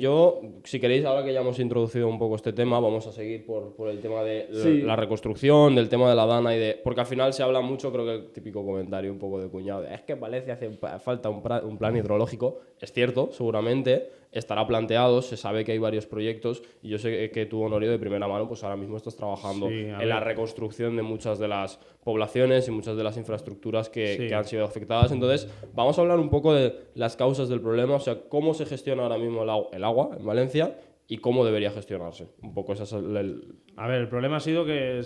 Yo, si queréis, ahora que ya hemos introducido un poco este tema, vamos a seguir por el tema de la reconstrucción, del tema de la Dana porque al final se habla mucho, creo que el típico comentario un poco de cuñado, es que en Valencia hace falta un plan hidrológico. Es cierto, seguramente, estará planteado, se sabe que hay varios proyectos y yo sé que tú, Honorio, de primera mano, pues ahora mismo estás trabajando en la reconstrucción de muchas de las poblaciones y muchas de las infraestructuras que han sido afectadas. Entonces, vamos a hablar un poco de las causas del problema, o sea, cómo se gestiona ahora mismo el agua en Valencia y cómo debería gestionarse. Un poco ese es A ver, el problema ha sido que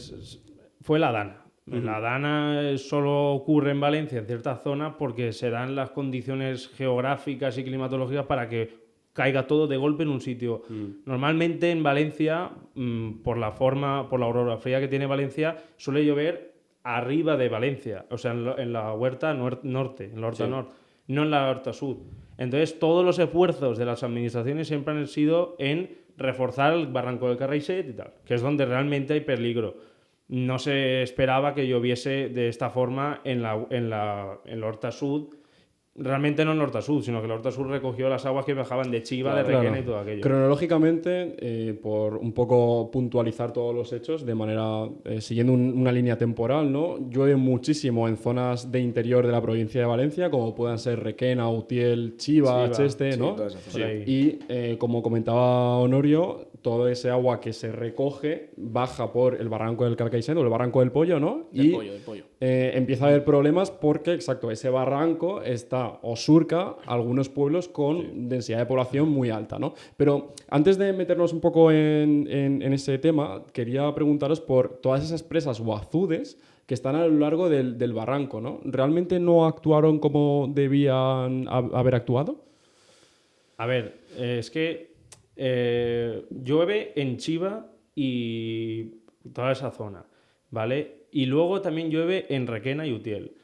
fue la Dana. La Dana solo ocurre en Valencia, en ciertas zonas, porque se dan las condiciones geográficas y climatológicas para que caiga todo de golpe en un sitio. Normalmente en Valencia, por la orografía que tiene Valencia, suele llover arriba de Valencia, o sea, en la huerta norte, en la huerta norte, no en la huerta sur. Entonces, todos los esfuerzos de las administraciones siempre han sido en reforzar el barranco del Carraixet y tal, que es donde realmente hay peligro. No se esperaba que lloviese de esta forma en la Horta Sud. Realmente no en Horta Sud, sino que la Horta Sud recogió las aguas que bajaban de Chiva, de Requena y todo aquello. Cronológicamente, por un poco puntualizar todos los hechos, de manera siguiendo una línea temporal, ¿no? Llueve muchísimo en zonas de interior de la provincia de Valencia, como puedan ser Requena, Utiel, Chiva, Cheste, ¿no? Y como comentaba Honorio, todo ese agua que se recoge baja por el barranco del Carcaixent o el barranco del Pollo, ¿no? Del pollo. Empieza a haber problemas porque, exacto, ese barranco está o surca algunos pueblos con densidad de población muy alta, ¿no? Pero antes de meternos un poco en ese tema, quería preguntaros por todas esas presas o azudes que están a lo largo del barranco, ¿no? ¿Realmente no actuaron como debían haber actuado? A ver, es que llueve en Chiva y toda esa zona, ¿vale? Y luego también llueve en Requena y Utiel.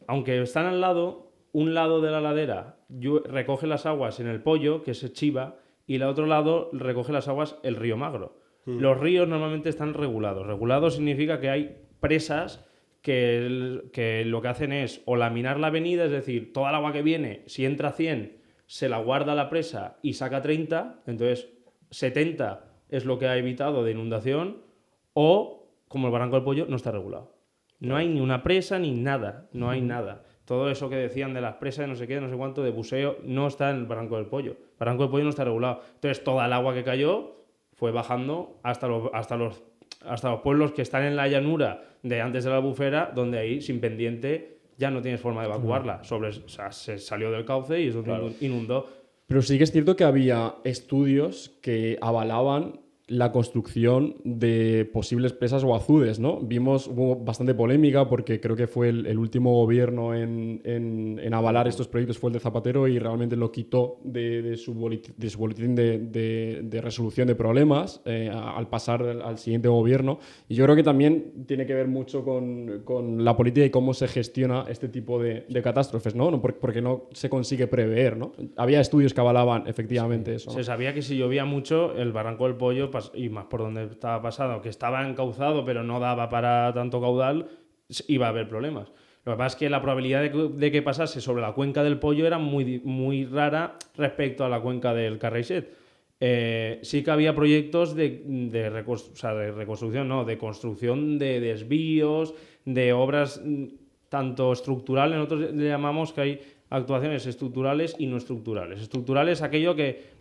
Aunque están al lado, un lado de la ladera recoge las aguas en el Pollo, que es Chiva, y el otro lado recoge las aguas el río Magro. Los ríos normalmente están regulados. Regulados significa que hay presas que lo que hacen es o laminar la avenida, es decir, toda el agua que viene, si entra 100, se la guarda la presa y saca 30, entonces 70 es lo que ha evitado de inundación, o, como el Barranco del Pollo, no está regulado. No hay ni una presa ni nada, no hay nada. Todo eso que decían de las presas, de no sé qué, de no sé cuánto, de buceo, no está en el Barranco del Pollo. El Barranco del Pollo no está regulado. Entonces, toda el agua que cayó fue bajando hasta los pueblos que están en la llanura de antes de la Albufera, donde ahí, sin pendiente, ya no tienes forma de evacuarla. Se salió del cauce y eso inundó. Pero sí que es cierto que había estudios que avalaban la construcción de posibles presas o azudes, ¿no? Hubo bastante polémica porque creo que fue el último gobierno en avalar estos proyectos fue el de Zapatero y realmente lo quitó de su boletín de resolución de problemas al pasar al siguiente gobierno. Y yo creo que también tiene que ver mucho con la política y cómo se gestiona este tipo de catástrofes, ¿no? Porque no se consigue prever, ¿no? Había estudios que avalaban efectivamente eso, ¿no? Se sabía que si llovía mucho, el Barranco del Pollo, y más por donde estaba pasado, que estaba encauzado pero no daba para tanto caudal, iba a haber problemas. Lo que pasa es que la probabilidad de que pasase sobre la cuenca del Pollo era muy, muy rara respecto a la cuenca del Carraixet. Sí que había proyectos de reconstrucción, no, de construcción de desvíos, de obras tanto estructurales, nosotros le llamamos que hay actuaciones estructurales y no estructurales. Estructurales aquello que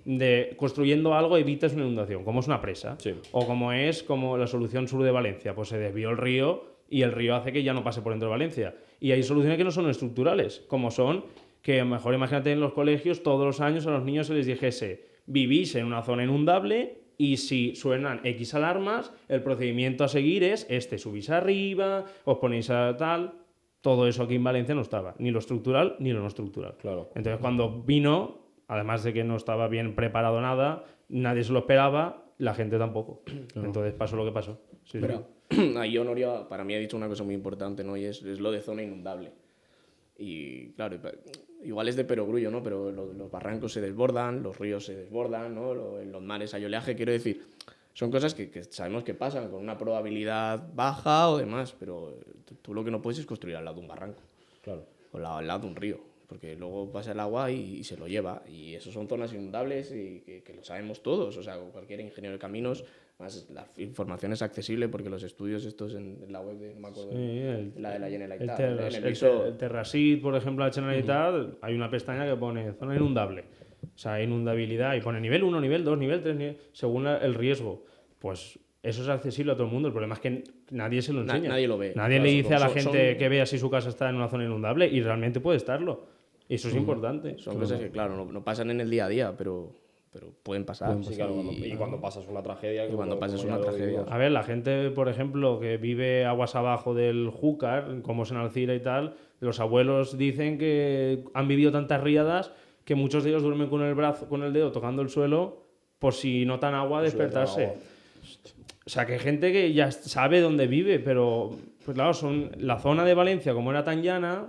construyendo algo evitas una inundación, como es una presa, o como es como la solución sur de Valencia, pues se desvió el río y el río hace que ya no pase por dentro de Valencia. Y hay soluciones que no son estructurales, como son que, mejor imagínate en los colegios, todos los años a los niños se les dijese, vivís en una zona inundable y si suenan X alarmas, el procedimiento a seguir es subís arriba, os ponéis a tal. Todo eso aquí en Valencia no estaba, ni lo estructural ni lo no estructural. Claro. Entonces, cuando vino, además de que no estaba bien preparado nada, nadie se lo esperaba, la gente tampoco. Claro. Entonces pasó lo que pasó. Sí, pero ahí Honorio para mí ha dicho una cosa muy importante, ¿no? Y es lo de zona inundable. Y claro, igual es de perogrullo, ¿no? Pero los barrancos se desbordan, los ríos se desbordan, ¿no? En los mares hay oleaje, quiero decir, son cosas que sabemos que pasan con una probabilidad baja o demás, pero tú lo que no puedes es construir al lado de un barranco. Claro. O al lado de un río. porque luego pasa el agua y se lo lleva. Y eso son zonas inundables y que lo sabemos todos. O sea, cualquier ingeniero de caminos, más la información es accesible porque los estudios estos en la web de, no me acuerdo, la de la Generalitat. El Terrassit, por ejemplo, la Generalitat, hay una pestaña que pone zona inundable. O sea, inundabilidad y pone nivel 1, nivel 2, nivel 3, según el riesgo. Pues eso es accesible a todo el mundo. El problema es que nadie se lo enseña. Nadie lo ve. Nadie le dice a la gente que vea si su casa está en una zona inundable y realmente puede estarlo. Y eso es importante. Son cosas que, claro, no pasan en el día a día, pero pueden pasar. Sí, claro, y cuando pasas una tragedia. A ver, la gente, por ejemplo, que vive aguas abajo del Júcar, como es en Alcira y tal, los abuelos dicen que han vivido tantas riadas que muchos de ellos duermen con el brazo, con el dedo tocando el suelo por si notan agua despertarse. O sea, que hay gente que ya sabe dónde vive, pero pues claro, la zona de Valencia, como era tan llana,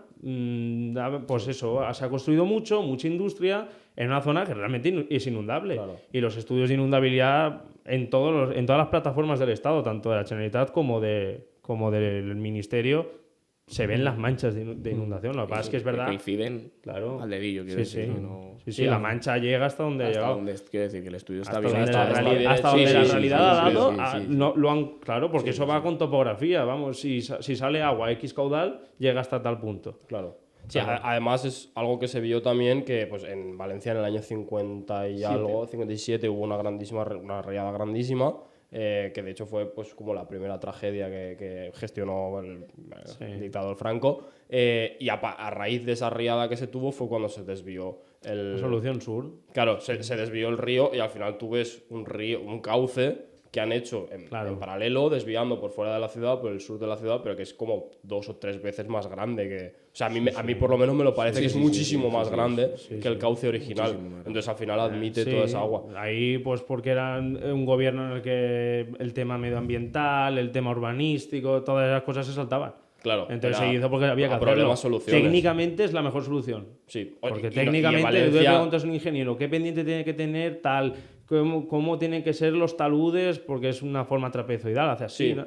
pues eso, se ha construido mucha industria en una zona que realmente es inundable. Claro. Y los estudios de inundabilidad en todas las plataformas del Estado, tanto de la Generalitat como del Ministerio, se ven las manchas de inundación. Lo que pasa es que es verdad. Coinciden claro. Al dedillo, quiero decir. No... Sí, la mancha llega hasta donde ha llegado. Quiero decir que el estudio está hasta bien. Hasta donde la realidad ha dado. No, lo han, claro, porque eso va con topografía. Vamos, si sale agua X caudal, llega hasta tal punto. Claro. Sí, además es algo que se vio también que pues en Valencia en el año 50 y algo, 57, hubo una riada grandísima. Que de hecho fue pues como la primera tragedia que gestionó el dictador Franco, y a raíz de esa riada que se tuvo fue cuando se desvió la solución sur. Claro, se desvió el río y al final tú ves un cauce que han hecho en paralelo, desviando por fuera de la ciudad, por el sur de la ciudad, pero que es como 2 o 3 veces más grande que... O sea, a mí por lo menos me lo parece que es muchísimo más grande que el cauce original. Entonces al final admite toda esa agua. Ahí pues porque era un gobierno en el que el tema medioambiental, el tema urbanístico, todas esas cosas se saltaban. Claro. Entonces se hizo porque había que hacerlo. Técnicamente es la mejor solución. Sí. Porque técnicamente tú le preguntas a un ingeniero qué pendiente tiene que tener tal, cómo tienen que ser los taludes, porque es una forma trapezoidal, hace así. Sí.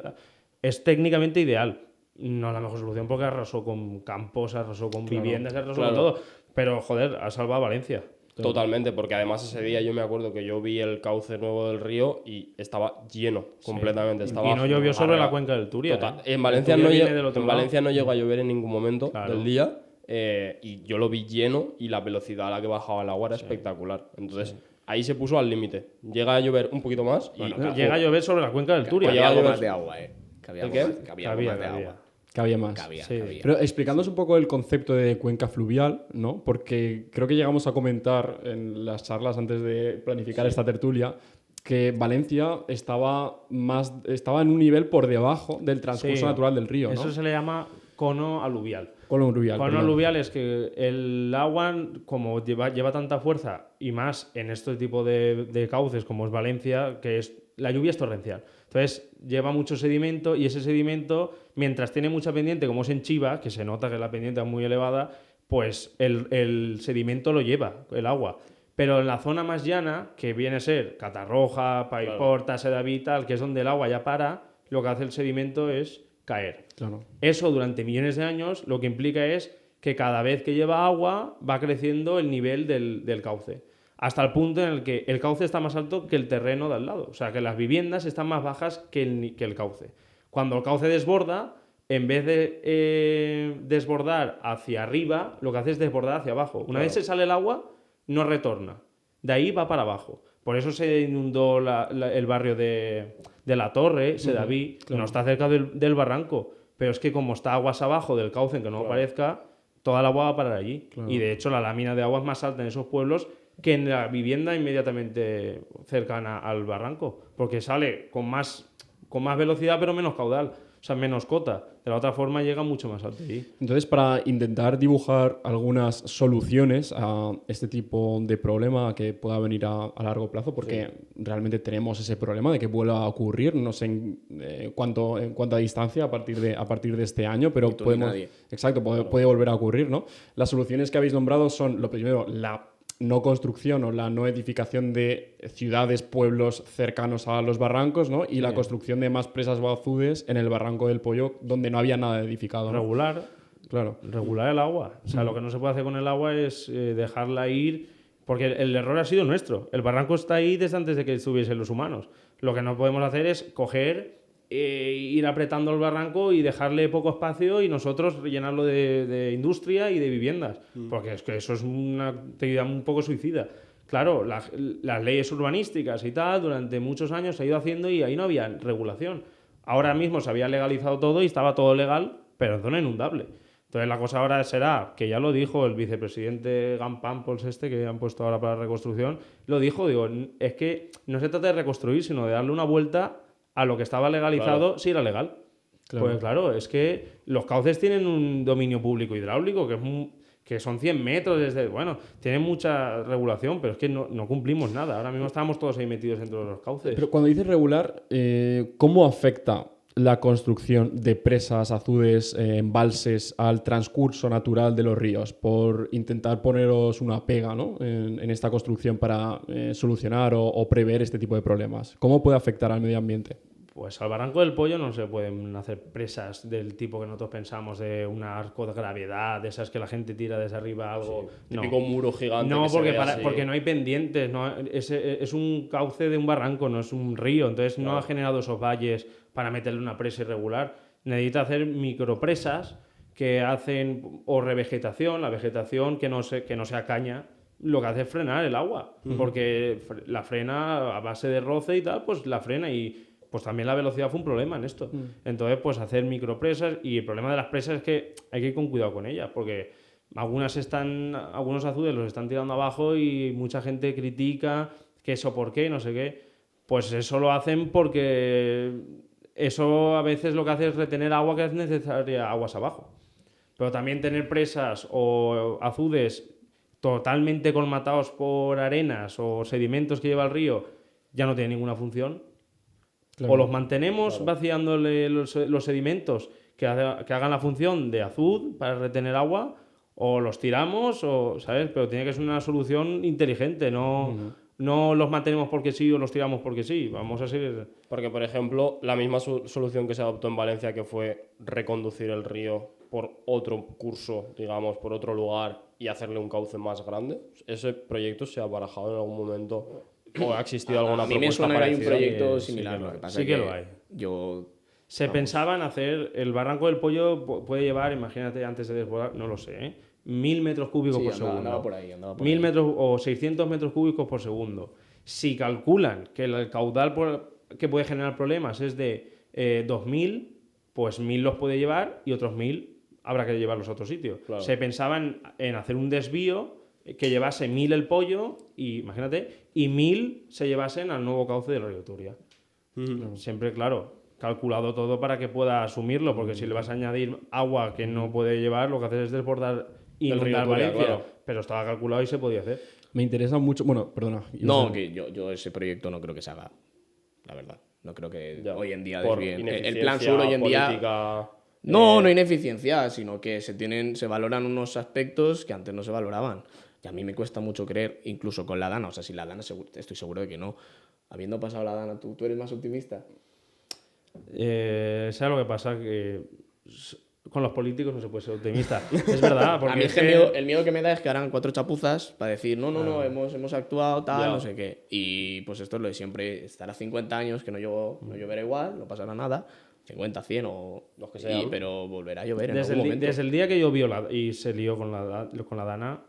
Es técnicamente ideal. No la mejor solución porque arrasó con campos, arrasó con viviendas, arrasó con todo. Pero, joder, ha salvado a Valencia. Totalmente, porque además ese día yo me acuerdo que yo vi el cauce nuevo del río y estaba lleno completamente. Estaba y no llovió sobre la cuenca del Turia. En Valencia, no llegó a llover en ningún momento del día, y yo lo vi lleno y la velocidad a la que bajaba el agua era espectacular. Entonces ahí se puso al límite. Llega a llover un poquito más y... llega a llover sobre la cuenca del Turia. Había algo más de agua, ¿El qué? Había más de agua. Que había más. Cabía. Pero explicándonos un poco el concepto de cuenca fluvial, ¿no? Porque creo que llegamos a comentar en las charlas antes de planificar esta tertulia que Valencia estaba en un nivel por debajo del transcurso natural del río, ¿no? Eso se le llama cono aluvial. Cono aluvial Es que el agua, como lleva tanta fuerza, y más en este tipo de cauces como es Valencia, que la lluvia es torrencial. Entonces lleva mucho sedimento y ese sedimento, mientras tiene mucha pendiente, como es en Chiva, que se nota que la pendiente es muy elevada, pues el sedimento lo lleva, el agua. Pero en la zona más llana, que viene a ser Catarroja, Paiporta, Sedaví, tal, que es donde el agua ya para, lo que hace el sedimento es caer. Claro. Eso durante millones de años lo que implica es que cada vez que lleva agua va creciendo el nivel del cauce. Hasta el punto en el que el cauce está más alto que el terreno de al lado. O sea, que las viviendas están más bajas que el cauce. Cuando el cauce desborda, en vez de desbordar hacia arriba, lo que hace es desbordar hacia abajo. Una vez se sale el agua, no retorna. De ahí va para abajo. Por eso se inundó el barrio de la Torre, Sedaví, no está cerca del barranco. Pero es que como está aguas abajo del cauce, en que no aparezca, toda el agua va a parar allí. Y de hecho la lámina de agua es más alta en esos pueblos que en la vivienda inmediatamente cercana al barranco, porque sale con más velocidad pero menos caudal, o sea, menos cota. De la otra forma llega mucho más alto allí. Entonces, para intentar dibujar algunas soluciones a este tipo de problema que pueda venir a largo plazo, porque realmente tenemos ese problema de que vuelva a ocurrir, no sé en cuanto a distancia a partir de este año, pero puede volver a ocurrir, ¿no? Las soluciones que habéis nombrado son, lo primero, la no construcción o la no edificación de ciudades, pueblos cercanos a los barrancos, ¿no? Y la construcción de más presas o azudes en el barranco del Pollo, donde no había nada edificado, ¿no? Regular. Claro. Regular el agua. O sea, lo que no se puede hacer con el agua es dejarla ir, porque el error ha sido nuestro. El barranco está ahí desde antes de que estuviesen los humanos. Lo que no podemos hacer es coger, ir apretando el barranco y dejarle poco espacio y nosotros rellenarlo de industria y de viviendas. Porque es que eso es una actividad un poco suicida. Claro, las leyes urbanísticas y tal, durante muchos años se ha ido haciendo y ahí no había regulación. Ahora mismo se había legalizado todo y estaba todo legal, pero en zona inundable. Entonces la cosa ahora será, que ya lo dijo el vicepresidente Gampanpols que han puesto ahora para la reconstrucción, lo dijo, digo, es que no se trata de reconstruir, sino de darle una vuelta a lo que estaba legalizado si era legal. Claro. Pues claro, es que los cauces tienen un dominio público hidráulico que son 100 metros desde... Bueno, tienen mucha regulación, pero es que no cumplimos nada. Ahora mismo estábamos todos ahí metidos dentro de los cauces. Pero cuando dices regular, ¿cómo afecta la construcción de presas, azudes, embalses al transcurso natural de los ríos? Por intentar poneros una pega, ¿no? en esta construcción para solucionar o prever este tipo de problemas. ¿Cómo puede afectar al medio ambiente? Pues al Barranco del Pollo no se pueden hacer presas del tipo que nosotros pensamos, de un arco de gravedad, de esas que la gente tira desde arriba algo. Sí, típico muro gigante. No, que se ve así. porque no hay pendientes. No, es un cauce de un barranco, no es un río. Entonces no ha generado esos valles para meterle una presa irregular. Necesita hacer micropresas que hacen o revegetación, la vegetación que no sea caña. Lo que hace es frenar el agua, porque la frena a base de roce y tal, pues la frena y... Pues también la velocidad fue un problema en esto. Entonces, pues hacer micropresas, y el problema de las presas es que hay que ir con cuidado con ellas, porque algunos azudes los están tirando abajo y mucha gente critica que eso por qué, no sé qué. Pues eso lo hacen porque eso a veces lo que hace es retener agua que es necesaria aguas abajo. Pero también tener presas o azudes totalmente colmatados por arenas o sedimentos que lleva el río ya no tiene ninguna función. Claro. O los mantenemos vaciándole los sedimentos que hagan la función de azud para retener agua, o los tiramos, o, ¿sabes? Pero tiene que ser una solución inteligente, no los mantenemos porque sí o los tiramos porque sí. Vamos a seguir. Porque, por ejemplo, la misma solución que se adoptó en Valencia, que fue reconducir el río por otro curso, digamos, por otro lugar y hacerle un cauce más grande, ese proyecto se ha barajado en algún momento. ¿O ha existido alguna propuesta? A mí me suena que hay un proyecto sí, similar. Sí que lo hay. Se pensaba en hacer... El Barranco del Pollo puede llevar, imagínate, antes de desbordar, no lo sé, 1000 metros cúbicos por segundo. Andaba por ahí. 1000 metros o 600 metros cúbicos por segundo. Si calculan que el caudal que puede generar problemas es de 2000, pues 1000 los puede llevar y otros 1000 habrá que llevarlos a otro sitio. Claro. Se pensaba en hacer un desvío que llevase 1000 el Pollo, y imagínate, y 1000 se llevasen al nuevo cauce del río Turia. Siempre, claro, calculado todo para que pueda asumirlo, porque si le vas a añadir agua que no puede llevar, lo que haces es desbordar y inundar Valencia. Claro. Pero estaba calculado y se podía hacer. Me interesa mucho... Bueno, perdona. Que yo ese proyecto no creo que se haga, la verdad. No creo que hoy en día desvíen. El Plan Sur hoy en día... No ineficiencia, sino que se valoran unos aspectos que antes no se valoraban. Y a mí me cuesta mucho creer, incluso con la Dana. O sea, si la Dana estoy seguro de que no. Habiendo pasado la Dana, ¿tú eres más optimista? ¿Sabes lo que pasa? Que con los políticos no se puede ser optimista. Es verdad. Porque a mí el miedo que me da es que harán 4 chapuzas para decir no, hemos actuado, tal, no sé qué. Y pues esto es lo de siempre. Estará 50 años que no lloverá igual, no pasará nada. 50, 100 o los que sean. Pero volverá a llover en algún momento. Desde el día que llovió y se lió con la Dana,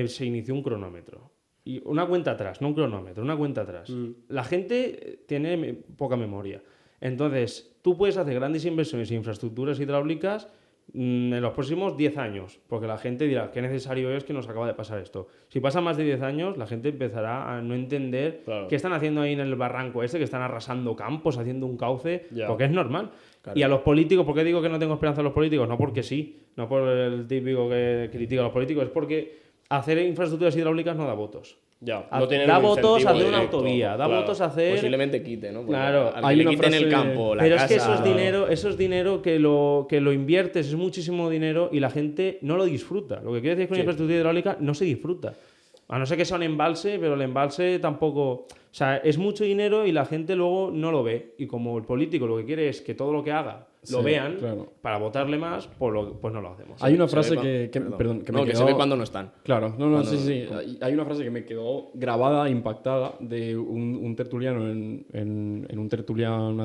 se inició un cronómetro. Y una cuenta atrás, no un cronómetro, una cuenta atrás. La gente tiene poca memoria. Entonces, tú puedes hacer grandes inversiones en infraestructuras hidráulicas en los próximos 10 años, porque la gente dirá, qué necesario es que nos acaba de pasar esto. Si pasa más de 10 años, la gente empezará a no entender qué están haciendo ahí en el barranco que están arrasando campos, haciendo un cauce, porque es normal. Claro. Y a los políticos, ¿por qué digo que no tengo esperanza en los políticos? No porque sí, no por el típico que critica a los políticos, es porque hacer infraestructuras hidráulicas no da votos. No da votos a hacer una autovía, da votos a hacer... Posiblemente quite, ¿no? Porque claro, al que le quiten el campo, la pero casa... es que eso es dinero que lo inviertes, es muchísimo dinero y la gente no lo disfruta. Lo que quiere decir con infraestructura hidráulica no se disfruta. A no ser que sea un embalse, pero el embalse tampoco... O sea, es mucho dinero y la gente luego no lo ve. Y como el político lo que quiere es que todo lo que haga lo Sí, vean, claro. para votarle más, pues no lo hacemos. Hay una Se frase ve perdón, que me no, que quedó... se ve cuando no están. Claro, no, Cuando- sí, sí. Hay una frase que me quedó grabada, impactada, de un tertuliano en una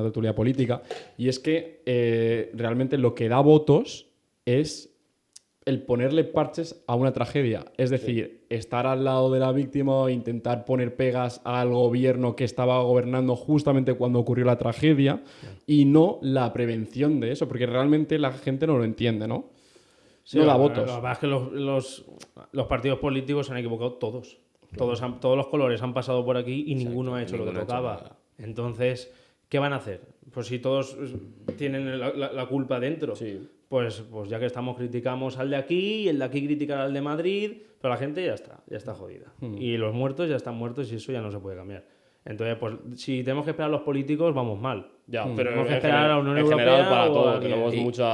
tertulia política, y es que realmente lo que da votos es el ponerle parches a una tragedia. Es decir, estar al lado de la víctima e intentar poner pegas al gobierno que estaba gobernando justamente cuando ocurrió la tragedia y no la prevención de eso, porque realmente la gente no lo entiende, ¿no? Sí, no da la votos. verdad es que los partidos políticos se han equivocado todos. Todos los colores han pasado por aquí y ninguno ha hecho lo que ninguno ha hecho tocaba. nada. Entonces, ¿qué van a hacer? Pues si todos tienen la culpa dentro, Sí. pues ya que estamos, criticamos al de aquí y el de aquí criticará al de Madrid, pero la gente ya está jodida. Y los muertos ya están muertos y eso ya no se puede cambiar. Entonces, pues si tenemos que esperar a los políticos, vamos mal. Ya, pero Tenemos que en esperar a la Unión en Europea general para o todo. a que-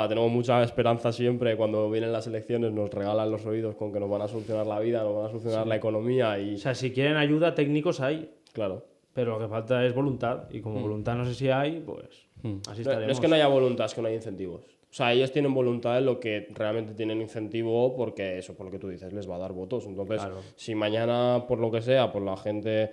Tenemos mucha esperanza siempre cuando vienen las elecciones, nos regalan los oídos con que nos van a solucionar la vida, nos van a solucionar la economía y... O sea, si quieren ayuda, técnicos hay. Claro. Pero lo que falta es voluntad. Y como voluntad no sé si hay, pues así No, estaremos. no es que no haya voluntad, es que no hay incentivos. O sea, ellos tienen voluntad en lo que realmente tienen incentivo porque eso, por lo que tú dices, les va a dar votos. Entonces, Claro. si mañana, por lo que sea, pues la gente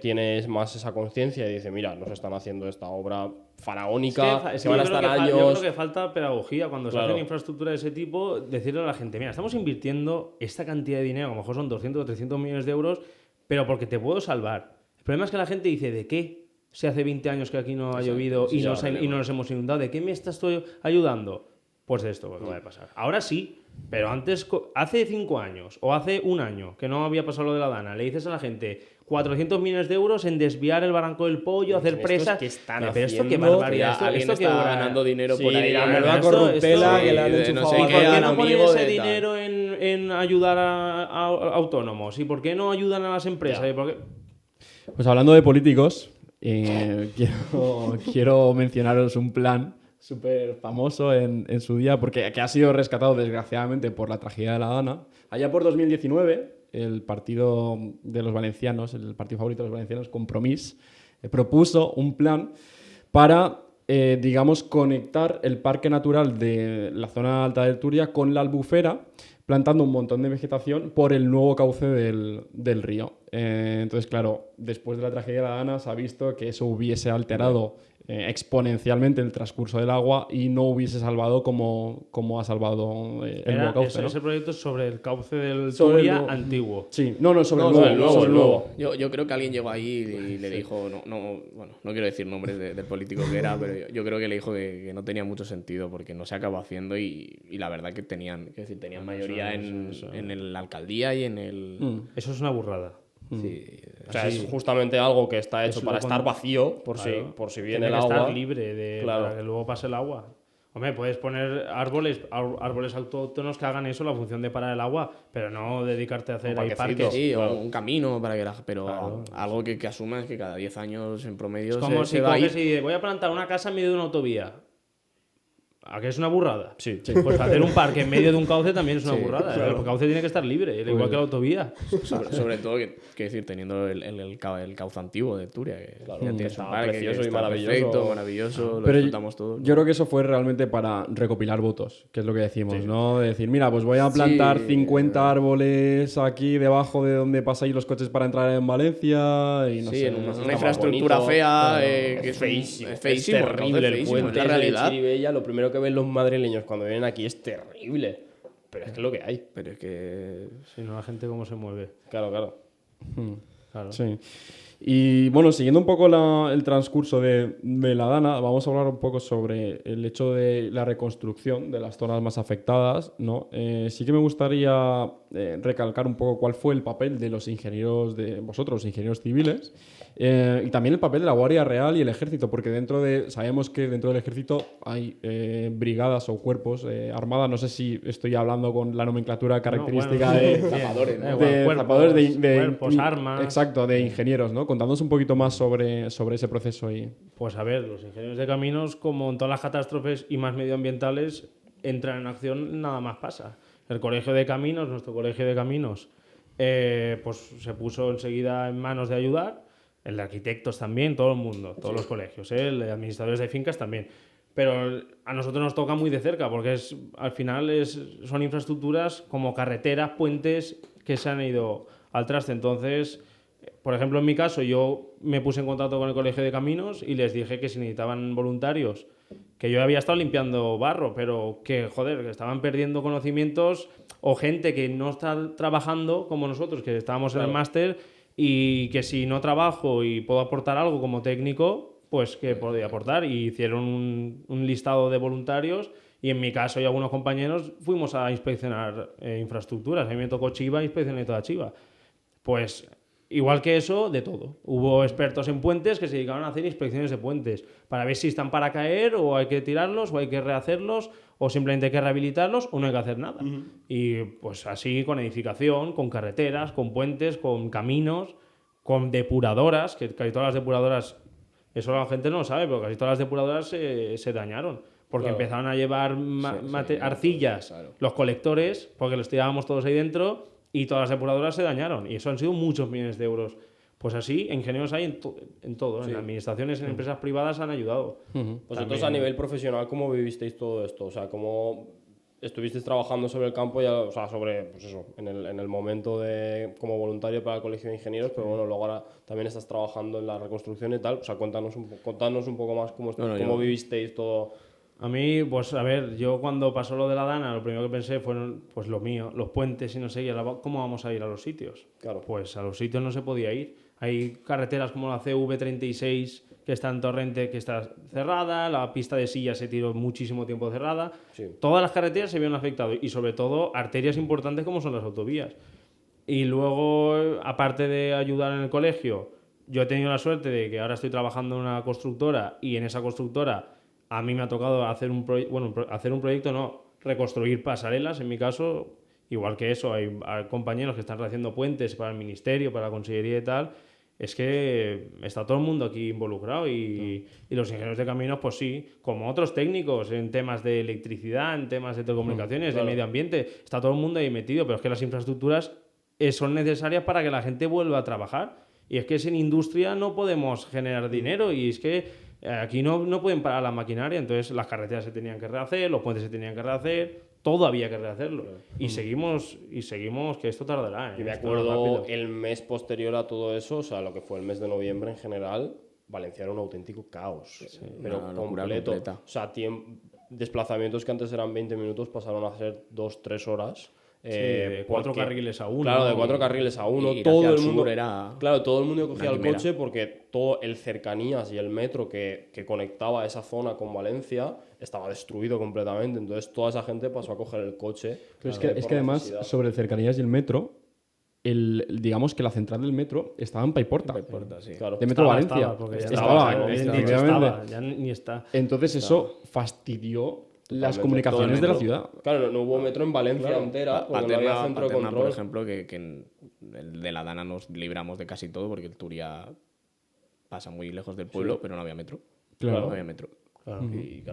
tiene más esa conciencia y dice, mira, nos están haciendo esta obra faraónica, Es que que van a yo creo estar que yo años... creo que falta pedagogía cuando se Claro. hacen infraestructura de ese tipo, decirle a la gente, mira, estamos invirtiendo esta cantidad de dinero, a lo mejor son 200 o 300 millones de euros, pero porque te puedo salvar. El problema es que la gente dice, ¿de qué? Si hace 20 años que aquí no ha llovido y, y no nos hemos inundado, ¿de qué me estás tú ayudando? Pues de esto, lo que va a pasar. Ahora sí, pero antes, hace 5 años o hace un año que no había pasado lo de la Dana, le dices a la gente 400 millones de euros en desviar el barranco del Pollo, hacer Esto presas. es que están Pero esto qué haciendo, barbaridad. Alguien Esto está ganando dinero Sí, por ahí. la Pero verdad esto- corruptela esto- que le han de enchufado no sé al ¿Y por qué al no ponen amigo ese de tal. dinero en ayudar a autónomos? ¿Y por qué no ayudan a las empresas? ¿Y por qué? Pues hablando de políticos, quiero mencionaros un plan súper famoso en su día, porque que ha sido rescatado desgraciadamente por la tragedia de la Dana. Allá por 2019, el partido de los valencianos, el partido favorito de los valencianos, Compromís, propuso un plan para, digamos, conectar el parque natural de la zona alta del Turia con la Albufera, plantando un montón de vegetación por el nuevo cauce del río. Entonces, claro, después de la tragedia de la Dana se ha visto que eso hubiese alterado exponencialmente el transcurso del agua y no hubiese salvado como ha salvado el nuevo cauce, ¿no? Ese proyecto es sobre el cauce del Sobre el Turia nuevo- antiguo. Sí, no, sobre No, el sobre el nuevo, nuevo, sobre el nuevo. Yo creo que alguien llegó ahí y le dijo, bueno, no quiero decir nombres del político que era, pero yo creo que le dijo que no tenía mucho sentido porque no se acabó haciendo y la verdad que tenían mayoría en la alcaldía y en el... Eso es una burrada. Sí, O sea, es justamente algo que está hecho Es para lo estar cuando- vacío por Claro. si viene Tiene el que agua. estar libre Claro. para que luego pase el agua. Hombre, puedes poner árboles autóctonos que hagan eso, la función de parar el agua, pero no dedicarte a hacer ahí parquecito. parques. Sí, Claro. o un camino para que pero Claro. algo que asumas que cada 10 años en promedio Es como se si va a ir. coges y voy a plantar una casa en medio de una autovía. ¿A qué es una burrada? Sí. Pues hacer un parque en medio de un cauce también es una Sí, burrada. El cauce tiene que estar libre, igual que la autovía. Sobre todo, que decir, teniendo el cauce antiguo de Turia, que Claro, ya que tienes está un parque, precioso que y está maravilloso. perfecto, maravilloso, lo Pero disfrutamos todos. yo creo que eso fue realmente para recopilar votos, que es lo que decimos, ¿no? De decir, mira, pues voy a plantar Sí. 50 árboles aquí debajo de donde pasáis los coches para entrar en Valencia y no Sí, sé. en una está más infraestructura bonito, fea, claro, que es feísimo. es feísimo, Es terrible es el feísimo, puente es la ese de realidad. Chirivella. Lo primero que ven los madrileños cuando vienen aquí es terrible. Pero es que es lo que hay. Pero es que... Si no, la gente cómo se mueve. Claro, claro. Claro. Sí. Y bueno, siguiendo un poco el transcurso de la Dana, vamos a hablar un poco sobre el hecho de la reconstrucción de las zonas más afectadas, ¿no? Sí que me gustaría recalcar un poco cuál fue el papel de los ingenieros, de vosotros, ingenieros civiles, y también el papel de la Guardia Real y el Ejército, porque sabemos que dentro del Ejército hay brigadas o cuerpos armadas, no sé si estoy hablando con la nomenclatura característica bueno, de bien, zapadores, ¿no? da igual, de cuerpos, zapadores cuerpos, armas. Exacto, de ingenieros, ¿no? Contándonos un poquito más sobre ese proceso ahí. Pues a ver, los ingenieros de caminos, como en todas las catástrofes y más medioambientales, entran en acción, nada más pasa. El colegio de caminos, nuestro colegio de caminos, pues se puso enseguida en manos de ayudar. El de arquitectos también, todo el mundo, todos los colegios, el de administradores de fincas también. pero a nosotros nos toca muy de cerca porque al final son infraestructuras como carreteras, puentes que se han ido al traste. Entonces, por ejemplo, en mi caso, yo me puse en contacto con el Colegio de Caminos y les dije que si necesitaban voluntarios, que yo había estado limpiando barro, pero que, joder, que estaban perdiendo conocimientos, o gente que no está trabajando como nosotros, que estábamos en el máster, y que si no trabajo y puedo aportar algo como técnico, pues que podía aportar. Y hicieron un listado de voluntarios y en mi caso y algunos compañeros fuimos a inspeccionar infraestructuras. A mí me tocó Chiva, inspeccioné toda Chiva. Pues igual que eso, de todo. Hubo expertos en puentes que se dedicaron a hacer inspecciones de puentes para ver si están para caer o hay que tirarlos o hay que rehacerlos o simplemente hay que rehabilitarlos o no hay que hacer nada. Y pues así con edificación, con carreteras, con puentes, con caminos, con depuradoras, que casi todas las depuradoras, eso la gente no lo sabe, pero casi todas las depuradoras se dañaron. Porque empezaron a llevar arcillas, los colectores, porque los tirábamos todos ahí dentro y todas las depuradoras se dañaron. Y eso han sido muchos millones de euros. Pues así, ingenieros hay en todo. En administraciones, en empresas privadas han ayudado. Vosotros a nivel profesional, ¿cómo vivisteis todo esto? O sea, ¿cómo estuvisteis trabajando sobre el campo, ya, o sea, sobre, pues eso, en el momento de como voluntario para el Colegio de Ingenieros, pero bueno, luego ahora también estás trabajando en la reconstrucción y tal? O sea, contanos un poco más cómo vivisteis todo. A mí, pues a ver, yo cuando pasó lo de la Dana, lo primero que pensé fueron pues lo mío, los puentes y no sé, ¿cómo vamos a ir a los sitios? Claro. Pues a los sitios no se podía ir. Hay carreteras como la CV36 que está en Torrente, que está cerrada, la pista de Silla se tiró muchísimo tiempo cerrada. Sí. Todas las carreteras se vieron afectadas y sobre todo arterias importantes como son las autovías. Y luego, aparte de ayudar en el colegio, yo he tenido la suerte de que ahora estoy trabajando en una constructora y en esa constructora a mí me ha tocado hacer un proyecto, no, reconstruir pasarelas, en mi caso, igual que eso, hay compañeros que están haciendo puentes para el ministerio, para la consellería y tal. Es que está todo el mundo aquí involucrado y los ingenieros de caminos, pues sí, como otros técnicos en temas de electricidad, en temas de telecomunicaciones, de medio ambiente, está todo el mundo ahí metido, pero es que las infraestructuras son necesarias para que la gente vuelva a trabajar. Y es que sin industria no podemos generar dinero y es que aquí no pueden parar la maquinaria, entonces las carreteras se tenían que rehacer, los puentes se tenían que rehacer, todo había que rehacerlo. Y seguimos, que esto tardará. Yo me acuerdo el mes posterior a todo eso, o sea, lo que fue el mes de noviembre en general, Valencia era un auténtico caos, pero completo. Completa. O sea, desplazamientos que antes eran 20 minutos pasaron a ser 2-3 horas. De 4 carriles a 1. Claro, de 4 carriles a 1. Todo el mundo Claro, todo el mundo cogía el coche porque todo el cercanías y el metro que conectaba esa zona con Valencia estaba destruido completamente. Entonces toda esa gente pasó a coger el coche. Pero es que además, sobre el cercanías y el metro, digamos que la central del metro estaba en Paiporta. Sí. Claro. De Metro Valencia. Estaba, ya ni está. Entonces eso fastidió las comunicaciones de la ciudad. Claro, no hubo metro en Valencia entera, porque no había centro de control. Por ejemplo, que en el de la Dana nos libramos de casi todo, porque el Turia pasa muy lejos del pueblo, pero no había metro. Claro. No había metro. Claro. Y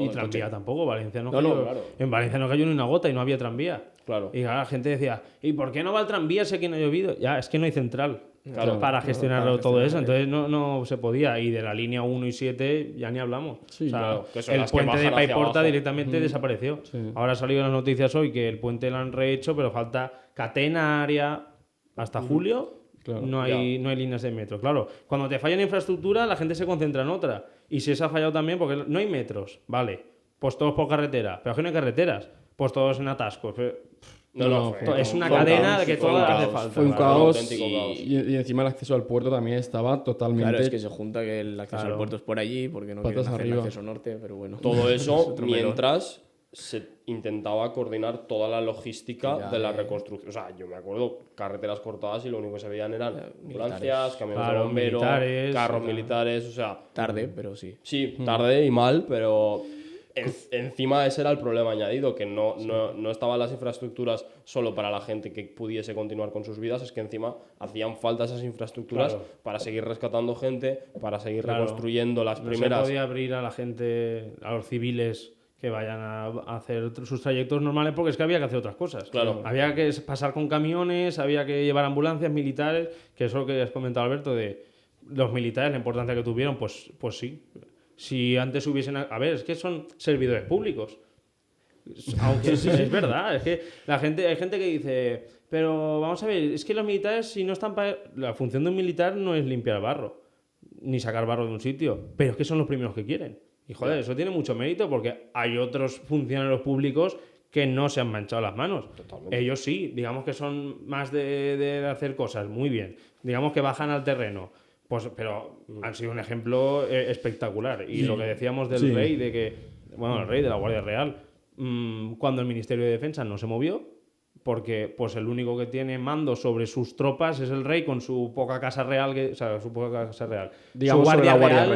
tranvía tampoco. Valencia no cayó, claro. En Valencia no cayó ni una gota y no había tranvía. Claro. Y la gente decía, ¿y por qué no va el tranvía si aquí no ha llovido? Ya, es que no hay central. Claro, para gestionarlo todo eso, entonces no se podía. Y de la línea 1 y 7 ya ni hablamos. Sí, o sea, claro, el puente de Paiporta directamente desapareció. Sí. Ahora ha salido en las noticias hoy que el puente lo han rehecho, pero falta catenaria hasta julio. Claro, no hay líneas de metro. Claro, cuando te falla una infraestructura, la gente se concentra en otra. Y si esa ha fallado también, porque no hay metros, vale, pues todos por carretera. Pero es que no hay carreteras, pues todos en atascos. Es una cadena que todo hace falta. Fue un caos y encima el acceso al puerto también estaba totalmente... Claro, es que se junta que el acceso al puerto es por allí porque no quieren hacer el acceso norte, pero bueno. Todo eso mientras se intentaba coordinar toda la logística de la reconstrucción. O sea, yo me acuerdo, carreteras cortadas y lo único que se veían eran ambulancias, camiones de bomberos, carros militares, o sea... Tarde, pero sí. Sí, tarde y mal, pero... Encima ese era el problema añadido, que no estaban las infraestructuras solo para la gente que pudiese continuar con sus vidas, es que encima hacían falta esas infraestructuras para seguir rescatando gente, para seguir reconstruyendo las primeras... No se podía abrir a la gente, a los civiles que vayan a hacer sus trayectos normales, porque es que había que hacer otras cosas. Claro. Había que pasar con camiones, había que llevar ambulancias militares, que eso que has comentado, Alberto, de los militares, la importancia que tuvieron, pues sí. Si antes hubiesen... A ver, es que son servidores públicos. Aunque es verdad, es que hay gente que dice, pero vamos a ver, es que los militares si no están para... La función de un militar no es limpiar barro, ni sacar barro de un sitio, pero es que son los primeros que quieren. Y joder, eso tiene mucho mérito porque hay otros funcionarios públicos que no se han manchado las manos. Totalmente. Ellos sí, digamos que son más de hacer cosas, muy bien. Digamos que bajan al terreno. Pues, pero han sido un ejemplo espectacular. Y lo que decíamos del rey, de que, bueno, el rey de la Guardia Real, cuando el Ministerio de Defensa no se movió, porque pues el único que tiene mando sobre sus tropas es el rey con su poca casa real, su poca casa real. Digamos,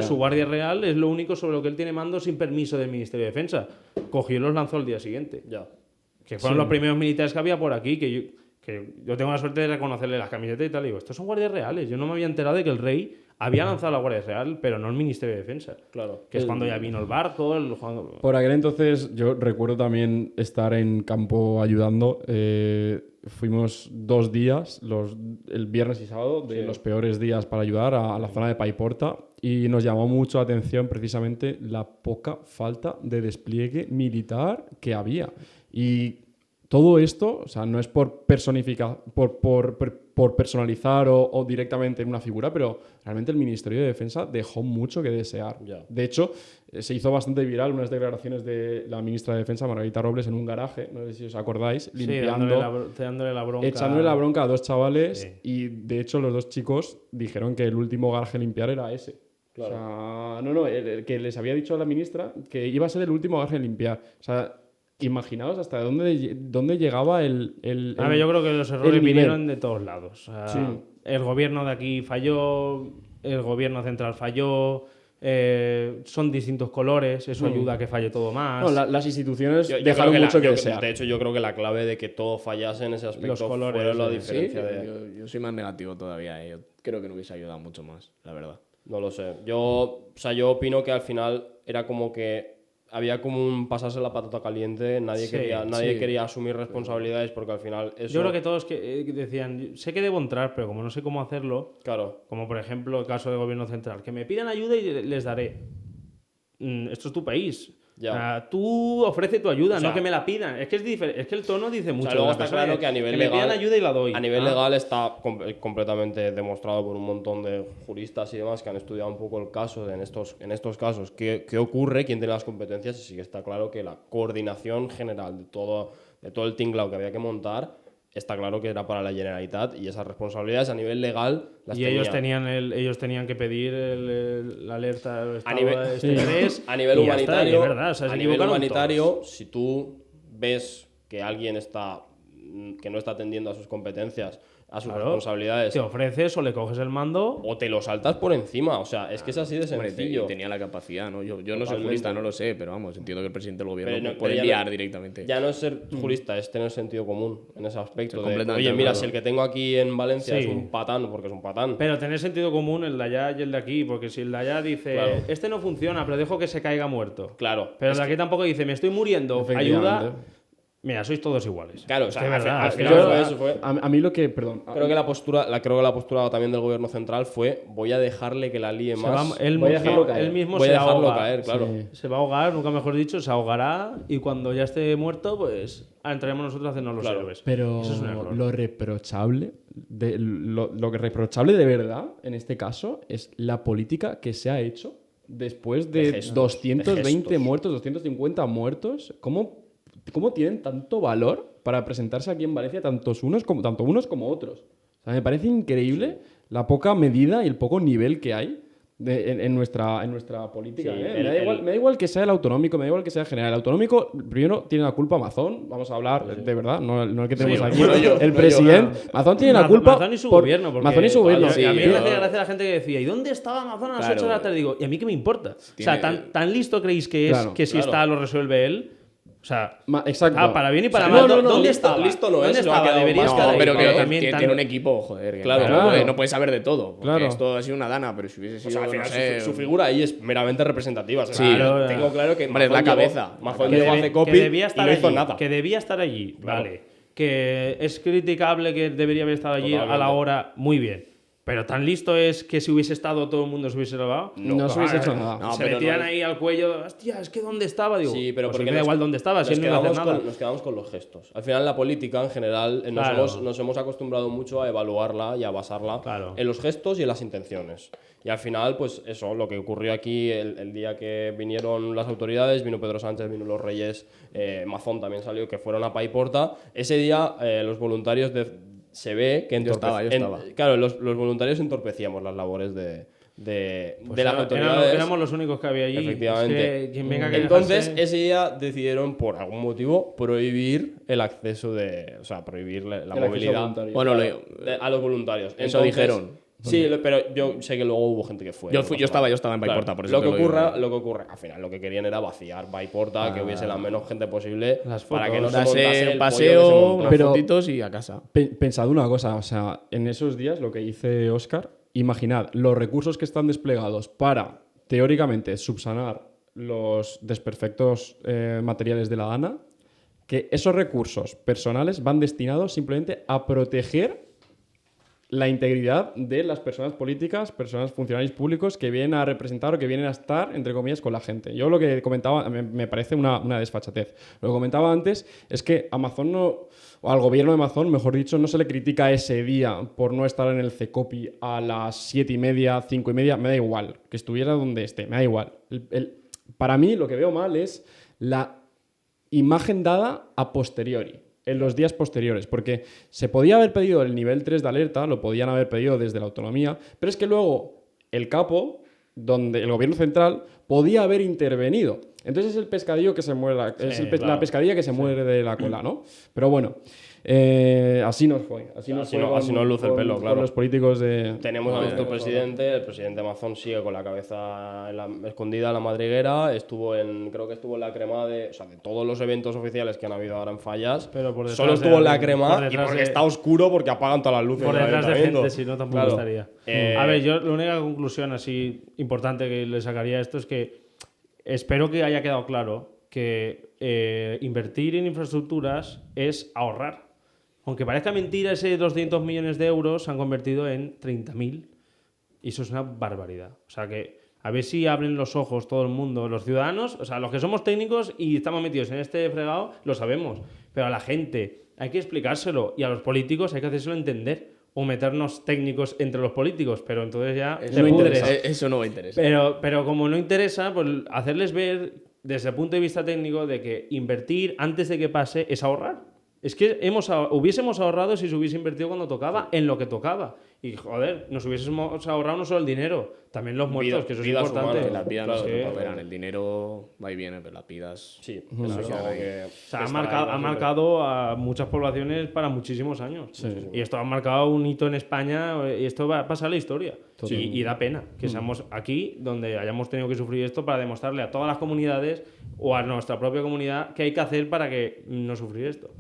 Su guardia real es lo único sobre lo que él tiene mando sin permiso del Ministerio de Defensa. Cogió y los lanzó al día siguiente. Ya. Que fueron los primeros militares que había por aquí, que yo tengo la suerte de reconocerle las camisetas y tal. Y digo, estos son guardias reales. Yo no me había enterado de que el rey había lanzado a la Guardia Real, pero no el Ministerio de Defensa. Claro. Que es cuando ya vino el barco. Por aquel entonces yo recuerdo también estar en campo ayudando. Fuimos 2 días, el viernes y sábado, de los peores días para ayudar a la zona de Paiporta, y nos llamó mucho la atención precisamente la poca falta de despliegue militar que había. Y todo esto, o sea, no es por personificar, por personalizar o directamente en una figura, pero realmente el Ministerio de Defensa dejó mucho que desear. Ya. De hecho, se hizo bastante viral unas declaraciones de la ministra de Defensa, Margarita Robles, en un garaje, no sé si os acordáis, limpiando, dándole la bronca. echándole la bronca a 2 chavales, Sí. y de hecho los 2 chicos dijeron que el último garaje a limpiar era ese. Claro. O sea, el que les había dicho a la ministra que iba a ser el último garaje a limpiar. O sea, imaginaos hasta dónde llegaba el A ver, yo creo que los errores nivel. vinieron de todos lados. O sea, Sí. El gobierno de aquí falló, el gobierno central falló, son distintos colores, eso ayuda a que falle todo más. No, las instituciones Yo dejaron creo mucho que yo- desear. De hecho, yo creo que la clave de que todo fallase en ese aspecto Los colores, fue la sí. diferencia Sí, de... yo soy más negativo todavía. Yo creo que no hubiese ayudado mucho más, la verdad. No lo sé. Yo opino que al final era como que había como un pasarse la patata caliente, nadie Sí, quería asumir responsabilidades porque al final eso... Yo creo que todos decían, sé que debo entrar, pero como no sé cómo hacerlo, Claro, como por ejemplo el caso del gobierno central, que me pidan ayuda y les daré. Esto es tu país. Ya. O sea, tú ofrece tu ayuda, O sea, no que me la pidan. Es que es diferente, es que el tono dice mucho. luego de la está persona claro que a nivel me pidan legal- ayuda y la doy. a nivel Ah, legal está completamente demostrado por un montón de juristas y demás que han estudiado un poco el caso en estos casos. ¿Qué ocurre? ¿Quién tiene las competencias? Y sí que está claro que la coordinación general de todo el tinglao que había que montar está claro que era para la Generalitat y esas responsabilidades a nivel legal las Y ellos tenían que pedir la alerta del estado de estrés. a nivel y ya está, y humanitario, es verdad, o sea, se a nivel equivocaron humanitario, todos. si tú ves que alguien que no está atendiendo a sus competencias, a sus Claro, responsabilidades, te ofreces o le coges el mando. o te lo saltas por encima, o sea, es que es así de Hombre, sencillo. y tenía la capacidad, ¿no? Yo no soy Totalmente. jurista, no lo sé, pero vamos, entiendo que el presidente del gobierno Pero no- puede pero ya enviar no- directamente. Ya no es ser jurista, es tener sentido común en ese aspecto. Estoy De, completamente oye, de mira, acuerdo. si el que tengo aquí en Valencia Sí. es un patán, porque es un patán. Pero tener sentido común el de allá y el de aquí, porque si el de allá dice, Claro. este no funciona, pero dejo que se caiga muerto. Claro. Pero el de aquí tampoco dice, me estoy muriendo, Efectivamente. ayuda. Mira, sois todos iguales. Claro, o Es sea, que es verdad, al es que final es fue verdad. eso, fue... A mí lo que... Perdón. Creo que la postura también del gobierno central fue voy a dejarle que la líe Se más. va- él voy a mismo- dejarlo caer. él mismo Voy a se dejarlo ahoga. caer, claro. Sí. Se va a ahogar, nunca mejor dicho, se ahogará y cuando ya esté muerto, pues entraremos nosotros a hacernos los Claro. héroes. Pero Eso es un error. lo reprochable, lo que reprochable de verdad, en este caso, es la política que se ha hecho después de, De gestos, 220 de gestos. muertos, 250 muertos. ¿Cómo tienen tanto valor para presentarse aquí en Valencia tanto unos como otros? O sea, me parece increíble la poca medida y el poco nivel que hay en nuestra política. Sí, ¿eh? Me da igual que sea el autonómico, me da igual que sea el general. El autonómico, primero, tiene la culpa Mazón. Vamos a hablar de verdad, no el que tenemos aquí. El presidente. Mazón tiene la culpa. Mazón y su gobierno. Porque Mazón y su gobierno. Y a mí Sí, me hacía pero- gracia la gente que decía, ¿y dónde estaba Mazón a las Claro. 8 de la tarde? Digo, ¿y a mí qué me importa? O sea, Tiene- tan listo creéis que es Claro, que si claro. está lo resuelve él. O sea, Exacto. para bien y para O sea, mal. no, ¿Dónde listo- estaba? listo no es, ¿Dónde se lo ha estaba? quedado Debería más estar No, ahí. pero que también tiene un equipo, joder. Que Claro. no puede saber de todo. Porque Claro. esto ha sido una dana, pero si hubiese O sido. sea, al final no sé, su figura ahí es meramente representativa. O sea, Sí. Claro. tengo claro que Hombre, es Mazón la llegó- cabeza. Mazón que, llegó a debe- hacer copy que debía y estar no hizo allí, nada. que debía estar allí, Claro. vale. Que es criticable que debería haber estado allí a la Totalmente. hora, muy bien. Pero tan listo es que si hubiese estado todo el mundo se hubiese lavado. No se hubiese hecho nada. No, se pero le tiran no- ahí al cuello, hostia, es que ¿dónde estaba? Digo, Sí, pero pues porque me da igual dónde estaba, si él no iba a hacer nada. nos quedamos con los gestos. Al final, la política en general Claro. nos hemos acostumbrado mucho a evaluarla y a basarla Claro. en los gestos y en las intenciones. Y al final, pues eso, lo que ocurrió aquí el día que vinieron las autoridades, vino Pedro Sánchez, vino los Reyes, Mazón también salió, que fueron a Paiporta. Ese día los voluntarios se ve que Yo estaba. claro, los voluntarios entorpecíamos las labores de Pues las autoridades. éramos los únicos que había allí. Efectivamente. Es que quien venga que Entonces, dejase- ese día decidieron, por algún motivo, prohibir el acceso o sea, prohibir la acceso movilidad voluntario. Bueno, a los voluntarios. Eso dijeron. Sí, pero yo sé que luego hubo gente que fue. Yo no fui- pasa yo estaba- nada. yo estaba en Paiporta, por eso lo te que lo digo. ocurre, al final, lo que querían era vaciar Paiporta, que hubiese la menos gente posible, Las para que fotos. no se montase Darse el un pollo que se paseo, montó. unas Pero- fotitos y a casa. Pensad una cosa, o sea, en esos días lo que dice Óscar, imaginad los recursos que están desplegados para, teóricamente, subsanar los desperfectos materiales de la Dana, que esos recursos personales van destinados simplemente a proteger la integridad de las personas políticas, personas funcionarios públicos que vienen a representar o que vienen a estar, entre comillas, con la gente. Yo lo que comentaba, me parece una desfachatez. Lo que comentaba antes es que Amazon no, o al gobierno de Amazon, mejor dicho, no se le critica ese día por no estar en el CECOPI a las 7:30, 5:30, me da igual, que estuviera donde esté, me da igual. Para mí lo que veo mal es la imagen dada a posteriori, en los días posteriores, porque se podía haber pedido el nivel 3 de alerta, lo podían haber pedido desde la autonomía, pero es que luego el capo, donde el gobierno central, podía haber intervenido. Entonces es el pescadillo que se muere, la pescadilla que se muere de la cola, ¿no? Pero bueno, así nos fue. Así nos luce el pelo, con claro. los políticos de... Tenemos a nuestro presidente, el presidente Mazón sigue con la cabeza escondida en la madriguera, creo que estuvo en la crema de todos los eventos oficiales que han habido ahora en Fallas, Pero por detrás solo de estuvo en la alguien, crema por y detrás porque de- está oscuro porque apagan todas las luces por del detrás de ayuntamiento. gente, si no tampoco Claro. estaría. A ver, yo la única conclusión así importante que le sacaría a esto es que espero que haya quedado claro que invertir en infraestructuras es ahorrar. Aunque parezca mentira, ese 200 millones de euros se han convertido en 30.000 y eso es una barbaridad. O sea que a ver si abren los ojos todo el mundo, los ciudadanos, o sea, los que somos técnicos y estamos metidos en este fregado, lo sabemos. Pero a la gente hay que explicárselo y a los políticos hay que hacérselo entender o meternos técnicos entre los políticos, pero entonces ya te no pudres. interesa. Eso no va a interesar. Pero como no interesa, pues hacerles ver desde el punto de vista técnico de que invertir antes de que pase es ahorrar. Es que hubiésemos ahorrado si se hubiese invertido cuando tocaba, en lo que tocaba. Y joder, nos hubiésemos ahorrado no solo el dinero, también los muertos, que eso es vidas importante. humanas, Que las vidas no Claro, se sí. recuperan. El dinero va y viene, pero las vidas... Sí, Eso eso es queda algo ahí. que O sea, ha estará marcado, ahí ha siempre. marcado a muchas poblaciones para muchísimos años. Y esto ha marcado un hito en España y esto va a pasar a la historia. Y da pena que seamos aquí donde hayamos tenido que sufrir esto para demostrarle a todas las comunidades o a nuestra propia comunidad qué hay que hacer para que no sufrir esto.